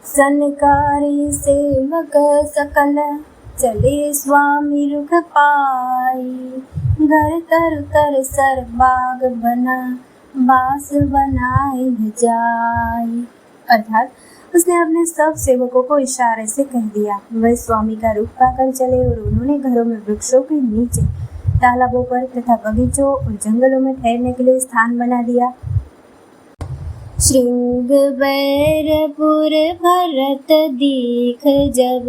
सनकारी सेवक सकल, चले स्वामी रुख पाई। घर तर तर सर बाग बना, बास बनाए जाई। अर्थात उसने अपने सब सेवकों को इशारे से कह दिया। वह स्वामी का रुख पाकर चले और उन्होंने घरों में, वृक्षों के नीचे, तालाबों पर तथा बगीचों और जंगलों में ठहरने के लिए स्थान बना दिया। श्रृंगबैरपुर भरत दीख जब,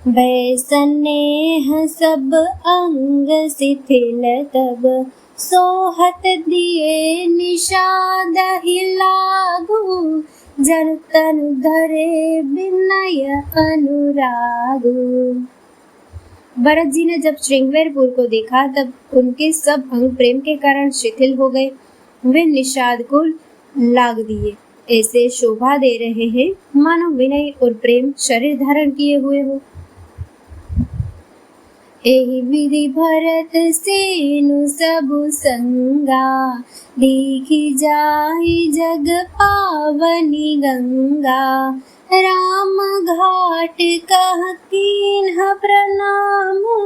भय स्नेह सब अंग शिथिल तब। सोहत दिए निषाद ही लागू, जन तन धरे विनय अनुरागु। भरत जी ने जब श्रृंगबैरपुर को देखा तब उनके सब अंग प्रेम के कारण शिथिल हो गए। वे निषाद को लाग दिए, ऐसे शोभा दे रहे हैं मानो विनय और प्रेम शरीर धारण किए हुए हो। एहि विधि भरत सेनु सबु संगा, देखी जाहि जग पावनी गंगा। राम घाट कह कीन्ह प्रणामु,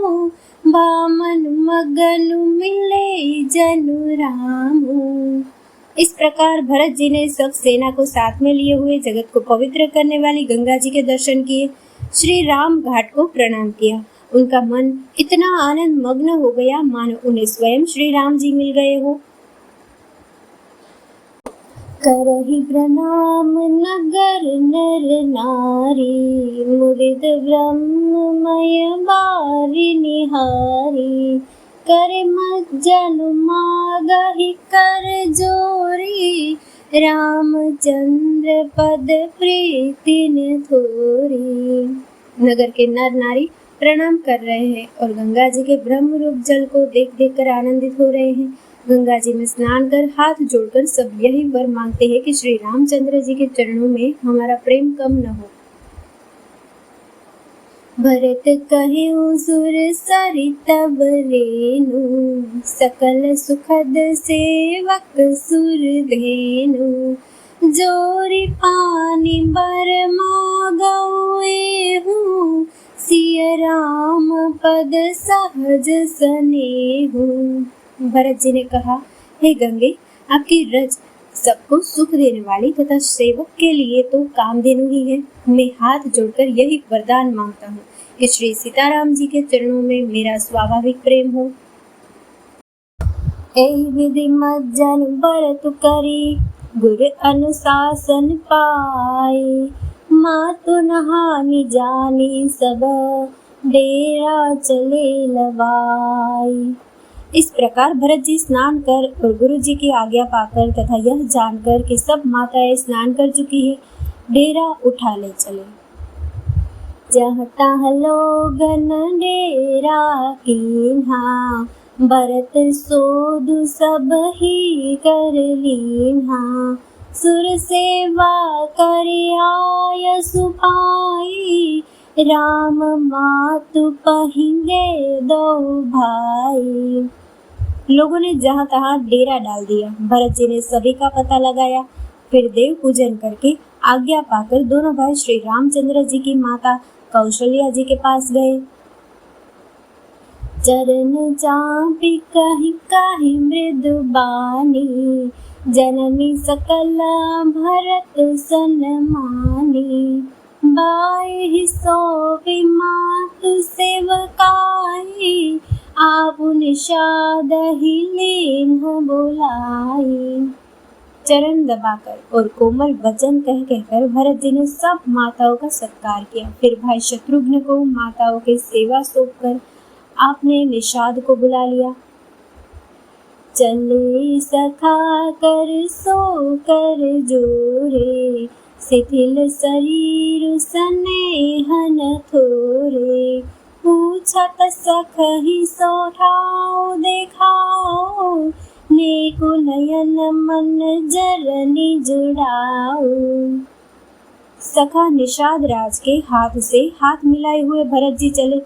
बामन मगन मिले जनु रामु। इस प्रकार भरत जी ने सब सेना को साथ में लिए हुए जगत को पवित्र करने वाली गंगा जी के दर्शन किए। श्री राम घाट को प्रणाम किया। उनका मन इतना आनंद मग्न हो गया मानो उन्हें स्वयं श्री राम जी मिल गए हो। करहि प्रणाम नगर नर नारी, मुदित ब्रह्ममय बारि निहारी। करे मज्जन मागहि कर जोरी, रामचंद्र पद प्रीति थोरी। नगर के नर नारी प्रणाम कर रहे हैं और गंगा जी के ब्रह्म रूप जल को देख देख कर आनंदित हो रहे हैं। गंगा जी में स्नान कर हाथ जोड़कर सब यही वर मांगते हैं कि श्री रामचंद्र जी के चरणों में हमारा प्रेम कम न हो। भरत कहे सुर सरित रेणु, सकल सुखद सेवक सुर धेनु। जोरी पानी बर मागौए हूँ, सिय राम पद सहज स्नेहु। भरत जी ने कहा, हे गंगे, आपकी रज सबको सुख देने वाली तथा सेवक के लिए तो कामधेनु ही है। मैं हाथ जोड़कर यही वरदान मांगता हूँ कि श्री सीताराम जी के चरणों में मेरा स्वाभाविक प्रेम हो। एहि विधि मज्जन भरत करी, गुर अनुशासन पाई। मातु न हानि जानी सब, डेरा चले लवाई। इस प्रकार भरत जी स्नान कर और गुरु जी की आज्ञा पाकर तथा यह जानकर कि सब माताएं स्नान कर चुकी है, डेरा उठा ले चले। जहाँ तहाँ लोगन डेरा कीन्हा, भरत सोधु सब ही कर लीन्हा। सुर सेवा कर आय सुपाई, राम मातु पहिंगे दो भाई। लोगों ने जहाँ तहाँ डेरा डाल दिया। भरत जी ने सभी का पता लगाया, फिर देव पूजन करके आज्ञा पाकर दोनों भाई श्री रामचंद्र जी की माता कौशल्या जी के पास गए। चरण चापी कहि कहि मृदु बानी, जननी सकल भरत सन्मानी। बाहि सोपि मातु सेवकाई, आपु निषाद ही लीन्ह बुलाई। चरण दबाकर और कोमल वचन कह कहकर भरत जी ने सब माताओं का सत्कार किया। फिर भाई शत्रुघ्न को माताओं की सेवा सौंपकर आपने निषाद को बुला लिया। चले सखा कर सो कर जोरे, शिथिल शरीर स्नेहन थोरे। पूछत सखहि सो ठाव देखाओ, नेकु नयन मन जरनी जुड़ाओ। सखा निषाद राज के हाथ से हाथ मिलाए हुए भरत जी चले।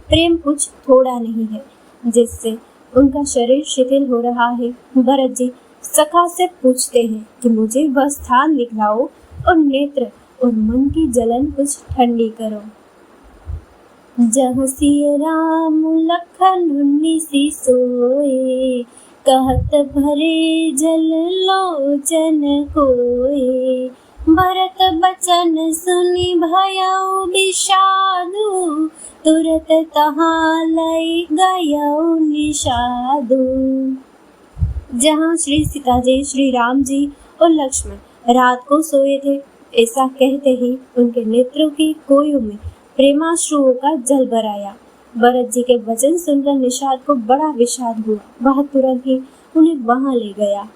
प्रेम कुछ थोड़ा नहीं है जिससे उनका शरीर शिथिल हो रहा है। भरत जी सखा से पूछते हैं कि मुझे वह स्थान दिखलाओ और नेत्र और मन की जलन कुछ ठंडी करो। जहाँ सिया राम लखन मुनि सोए, कहत भरे जल लोचन कोए। भरत बचन सुनि भयउ विषादु, तुरत तहाँ लय गयउ निषादु। जहाँ श्री सीता जी, श्री राम जी और लक्ष्मण रात को सोए थे, ऐसा कहते ही उनके नेत्रों की कोयों में प्रेमाश्रुओं का जल भराया। भरत जी के वचन सुनकर निषाद को बड़ा विषाद हुआ। वह तुरंत ही उन्हें वहां ले गया